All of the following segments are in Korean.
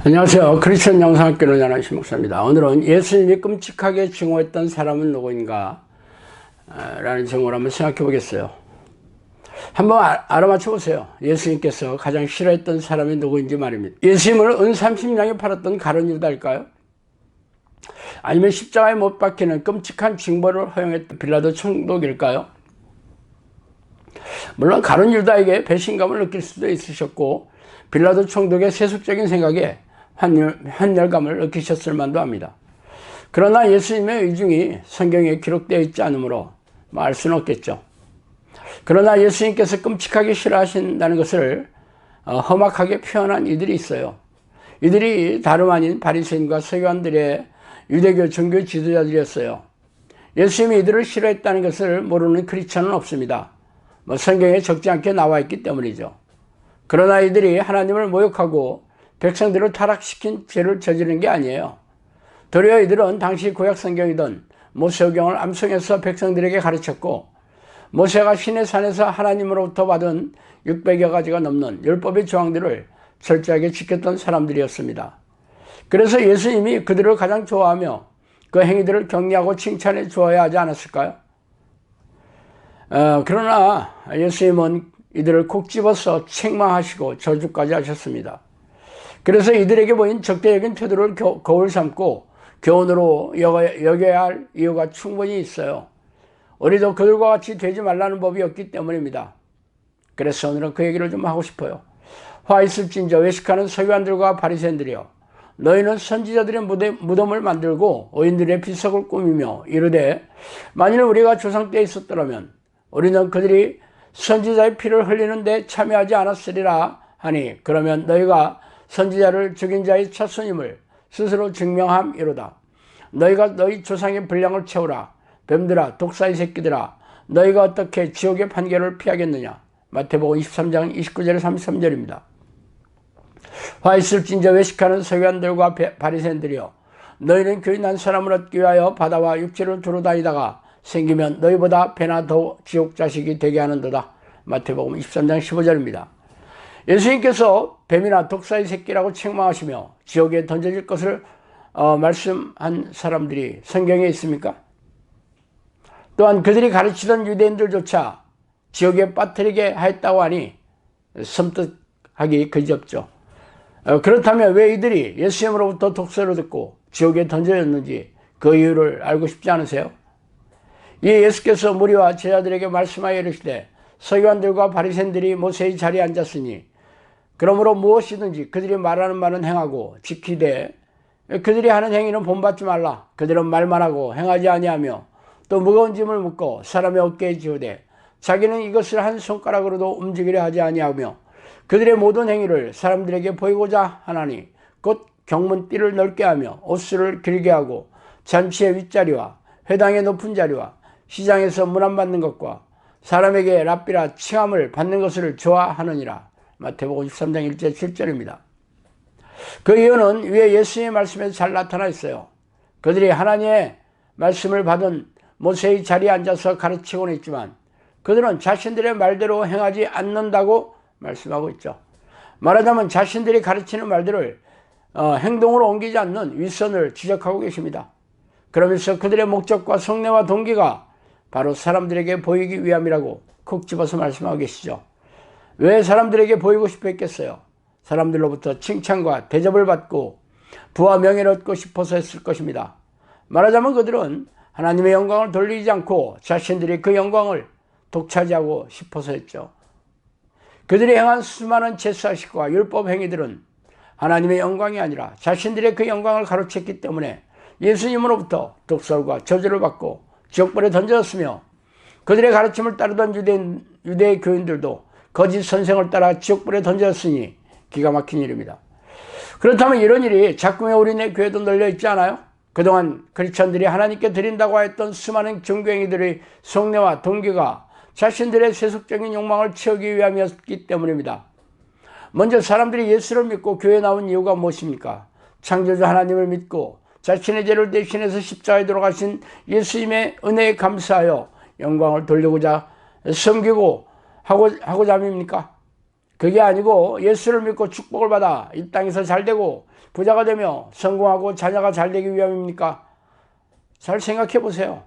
안녕하세요. 크리스천 영상학교를 연하신 목사입니다. 오늘은 예수님이 끔찍하게 증오했던 사람은 누구인가? 라는 제목을 한번 생각해 보겠어요. 한번 알아맞혀 보세요. 예수님께서 가장 싫어했던 사람이 누구인지 말입니다. 예수님을 은 30냥에 팔았던 가룟 유다일까요? 아니면 십자가에 못 박히는 끔찍한 징벌을 허용했던 빌라도 총독일까요? 물론 가룟 유다에게 배신감을 느낄 수도 있으셨고 빌라도 총독의 세속적인 생각에 환멸감을 느끼셨을 만도 합니다. 그러나 예수님의 의중이 성경에 기록되어 있지 않으므로 알 수는 없겠죠. 그러나 예수님께서 끔찍하게 싫어하신다는 것을 험악하게 표현한 이들이 있어요. 이들이 다름 아닌 바리새인과 서기관들의 유대교 종교 지도자들이었어요. 예수님이 이들을 싫어했다는 것을 모르는 크리스천은 없습니다. 성경에 적지 않게 나와 있기 때문이죠. 그러나 이들이 하나님을 모욕하고 백성들을 타락시킨 죄를 저지른 게 아니에요. 도리어 이들은 당시 구약 성경이던 모세오경을 암송해서 백성들에게 가르쳤고 모세가 시내산에서 하나님으로부터 받은 600여 가지가 넘는 율법의 조항들을 철저하게 지켰던 사람들이었습니다. 그래서 예수님이 그들을 가장 좋아하며 그 행위들을 격려하고 칭찬해 주어야 하지 않았을까요? 그러나 예수님은 이들을 콕 집어서 책망하시고 저주까지 하셨습니다. 그래서 이들에게 보인 적대적인 태도를 거울 삼고 교훈으로 여겨야 할 이유가 충분히 있어요. 우리도 그들과 같이 되지 말라는 법이 없기 때문입니다. 그래서 오늘은 그 얘기를 좀 하고 싶어요. 화 있을진저 외식하는 서기관들과 바리새인들이여, 너희는 선지자들의 무덤을 만들고 의인들의 비석을 꾸미며 이르되 만일 우리가 조상 때에 있었더라면 우리는 그들이 선지자의 피를 흘리는 데 참여하지 않았으리라 하니, 그러면 너희가 선지자를 죽인 자의 첫손임을 스스로 증명함이로다. 너희가 너희 조상의 분량을 채우라. 뱀들아, 독사의 새끼들아, 너희가 어떻게 지옥의 판결을 피하겠느냐. 마태복음 23장 29절에 33절입니다. 화 있을진저 외식하는 서기관들과 바리새인들이여, 너희는 교인한 사람을 얻기 위하여 바다와 육지를 두루 다니다가 생기면 너희보다 배나 더 지옥 자식이 되게 하는도다. 마태복음 23장 15절입니다. 예수님께서 뱀이나 독사의 새끼라고 책망하시며 지옥에 던져질 것을 말씀한 사람들이 성경에 있습니까? 또한 그들이 가르치던 유대인들조차 지옥에 빠뜨리게 하였다고 하니 섬뜩하기 그지없죠. 그렇다면 왜 이들이 예수님으로부터 독서를 듣고 지옥에 던져졌는지 그 이유를 알고 싶지 않으세요? 이에 예수께서 무리와 제자들에게 말씀하여 이르시되, 서기관들과 바리새인들이 모세의 자리에 앉았으니 그러므로 무엇이든지 그들이 말하는 말은 행하고 지키되 그들이 하는 행위는 본받지 말라. 그들은 말만 하고 행하지 아니하며 또 무거운 짐을 묶고 사람의 어깨에 지우되 자기는 이것을 한 손가락으로도 움직이려 하지 아니하며 그들의 모든 행위를 사람들에게 보이고자 하나니, 곧 경문띠를 넓게 하며 옷수를 길게 하고 잔치의 윗자리와 회당의 높은 자리와 시장에서 문안 받는 것과 사람에게 랍비라 칭함을 받는 것을 좋아하느니라. 마태복음 13장 1절 7절입니다. 그 이유는 위에 예수님의 말씀에서 잘 나타나 있어요. 그들이 하나님의 말씀을 받은 모세의 자리에 앉아서 가르치고는 있지만 그들은 자신들의 말대로 행하지 않는다고 말씀하고 있죠. 말하자면 자신들이 가르치는 말들을 행동으로 옮기지 않는 윗선을 지적하고 계십니다. 그러면서 그들의 목적과 속내와 동기가 바로 사람들에게 보이기 위함이라고 콕 집어서 말씀하고 계시죠. 왜 사람들에게 보이고 싶어 했겠어요? 사람들로부터 칭찬과 대접을 받고 부와 명예를 얻고 싶어서 했을 것입니다. 말하자면 그들은 하나님의 영광을 돌리지 않고 자신들이 그 영광을 독차지하고 싶어서 했죠. 그들이 행한 수많은 제사식과 율법 행위들은 하나님의 영광이 아니라 자신들의 그 영광을 가로챘기 때문에 예수님으로부터 독설과 저주를 받고 지옥불에 던졌으며 그들의 가르침을 따르던 유대 교인들도 거짓 선생을 따라 지옥불에 던졌으니 기가 막힌 일입니다. 그렇다면 이런 일이 작금의 우리네 교회도 널려 있지 않아요? 그동안 크리스천들이 하나님께 드린다고 했던 수많은 종교행위들의 속내와 동기가 자신들의 세속적인 욕망을 채우기 위함이었기 때문입니다. 먼저 사람들이 예수를 믿고 교회에 나온 이유가 무엇입니까? 창조주 하나님을 믿고 자신의 죄를 대신해서 십자가에 돌아가신 예수님의 은혜에 감사하여 영광을 돌리고자 섬기고 하고자 함입니까? 그게 아니고 예수를 믿고 축복을 받아 이 땅에서 잘되고 부자가 되며 성공하고 자녀가 잘되기 위함입니까? 잘 생각해 보세요.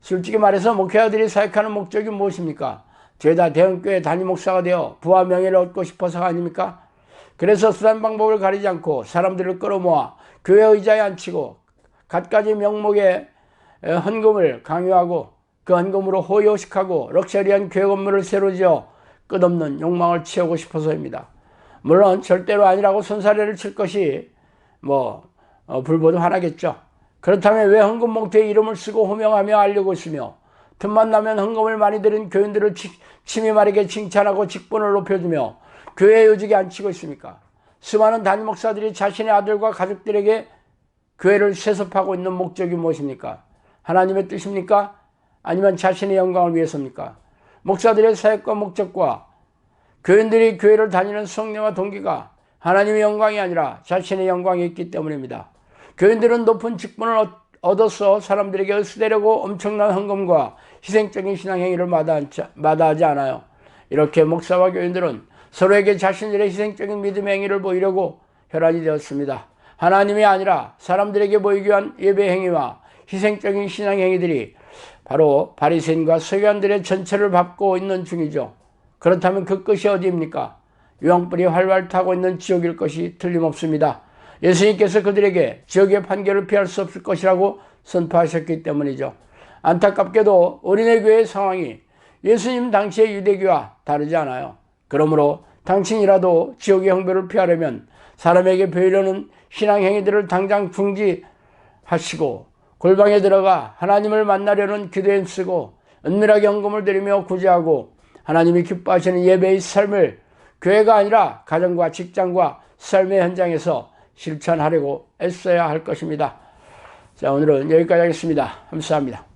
솔직히 말해서 목회자들이 사역하는 목적이 무엇입니까? 죄다 대형교회 담임 목사가 되어 부와 명예를 얻고 싶어서가 아닙니까? 그래서 수단 방법을 가리지 않고 사람들을 끌어모아 교회 의자에 앉히고 갖가지 명목의 헌금을 강요하고 그 헌금으로 호요식하고 럭셔리한 교회 건물을 새로 지어 끝없는 욕망을 채우고 싶어서입니다. 물론 절대로 아니라고 손사래를 칠 것이 불보듯 화나겠죠. 그렇다면 왜 헌금 봉투에 이름을 쓰고 호명하며 알리고 있으며 틈만 나면 헌금을 많이 드린 교인들을 치미마르게 칭찬하고 직분을 높여주며 교회 요직에 앉히고 있습니까? 수많은 담임 목사들이 자신의 아들과 가족들에게 교회를 세습하고 있는 목적이 무엇입니까? 하나님의 뜻입니까? 아니면 자신의 영광을 위해서입니까? 목사들의 사역과 목적과 교인들이 교회를 다니는 속내와 동기가 하나님의 영광이 아니라 자신의 영광이 있기 때문입니다. 교인들은 높은 직분을 얻어서 사람들에게 으스대려고 엄청난 헌금과 희생적인 신앙행위를 마다하지 않아요. 이렇게 목사와 교인들은 서로에게 자신들의 희생적인 믿음의 행위를 보이려고 혈안이 되었습니다. 하나님이 아니라 사람들에게 보이기 위한 예배 행위와 희생적인 신앙 행위들이 바로 바리새인과 서기관들의 전체를 밟고 있는 중이죠. 그렇다면 그 끝이 어디입니까? 유황불이 활활 타고 있는 지옥일 것이 틀림없습니다. 예수님께서 그들에게 지옥의 판결을 피할 수 없을 것이라고 선포하셨기 때문이죠. 안타깝게도 어린애 교회의 상황이 예수님 당시의 유대교와 다르지 않아요. 그러므로 당신이라도 지옥의 형벌을 피하려면 사람에게 보이려는 신앙행위들을 당장 중지하시고 골방에 들어가 하나님을 만나려는 기도에 쓰고 은밀하게 헌금을 드리며 구제하고 하나님이 기뻐하시는 예배의 삶을 교회가 아니라 가정과 직장과 삶의 현장에서 실천하려고 애써야 할 것입니다. 자, 오늘은 여기까지 하겠습니다. 감사합니다.